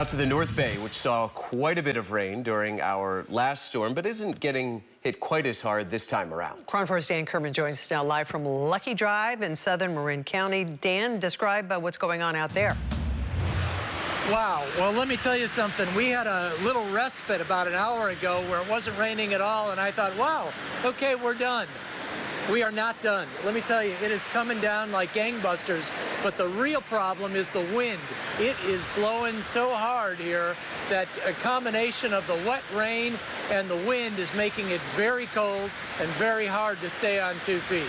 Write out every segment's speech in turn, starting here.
Out to the North Bay, which saw quite a bit of rain during our last storm, but isn't getting hit quite as hard this time around. KRON 4's Dan Kerman joins us now live from Lucky Drive in southern Marin County. Dan, describe what's going on out there. Wow. Well, let me tell you something. We had a little respite about an hour ago where it wasn't raining at all, and I thought, wow, okay, we're done. We are not done. Let me tell you, it is coming down like gangbusters, but the real problem is the wind. It is blowing so hard here that a combination of the wet rain and the wind is making it very cold and very hard to stay on 2 feet.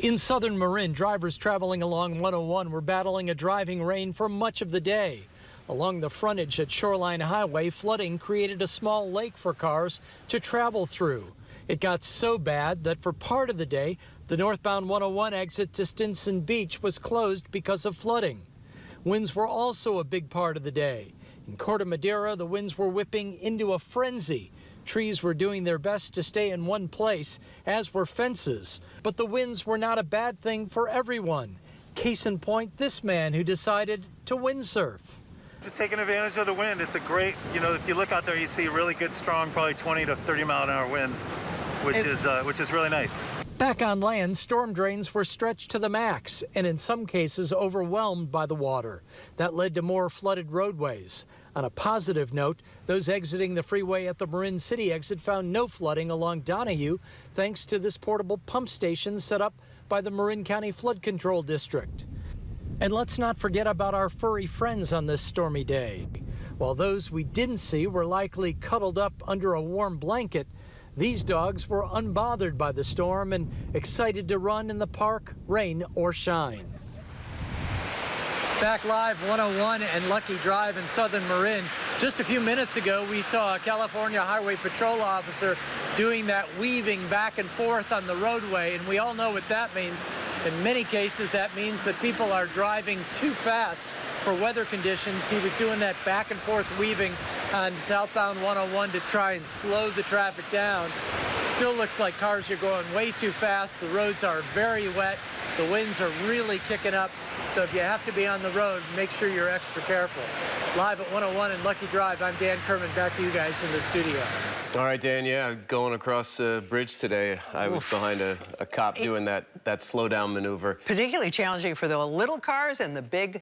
In southern Marin, drivers traveling along 101 were battling a driving rain for much of the day. Along the frontage at Shoreline Highway, flooding created a small lake for cars to travel through. It got so bad that for part of the day, the northbound 101 exit to Stinson Beach was closed because of flooding. Winds were also a big part of the day. In Corte Madera, the winds were whipping into a frenzy. Trees were doing their best to stay in one place, as were fences. But the winds were not a bad thing for everyone. Case in point, this man who decided to windsurf. Just taking advantage of the wind. It's a great, if you look out there, you see really good, strong, probably 20 to 30 mile an hour winds, which is really nice. Back on land, storm drains were stretched to the max and in some cases overwhelmed by the water. That led to more flooded roadways. On a positive note, those exiting the freeway at the Marin City exit found no flooding along Donahue thanks to this portable pump station set up by the Marin County Flood Control District. And let's not forget about our furry friends on this stormy day. While those we didn't see were likely cuddled up under a warm blanket, these dogs were unbothered by the storm and excited to run in the park, rain or shine. Back live 101 and Lucky Drive in southern Marin. Just a few minutes ago, we saw a California Highway Patrol officer doing that weaving back and forth on the roadway, and we all know what that means. In many cases, that means that people are driving too fast for weather conditions. He was doing that back and forth weaving on southbound 101 to try and slow the traffic down. Still looks like cars are going way too fast. The roads are very wet. The winds are really kicking up. So if you have to be on the road, make sure you're extra careful. Live at 101 and Lucky Drive, I'm Dan Kerman. Back to you guys in the studio. All right, Dan, yeah, going across the bridge today, I was behind a cop doing that slow down maneuver. Particularly challenging for the little cars and the big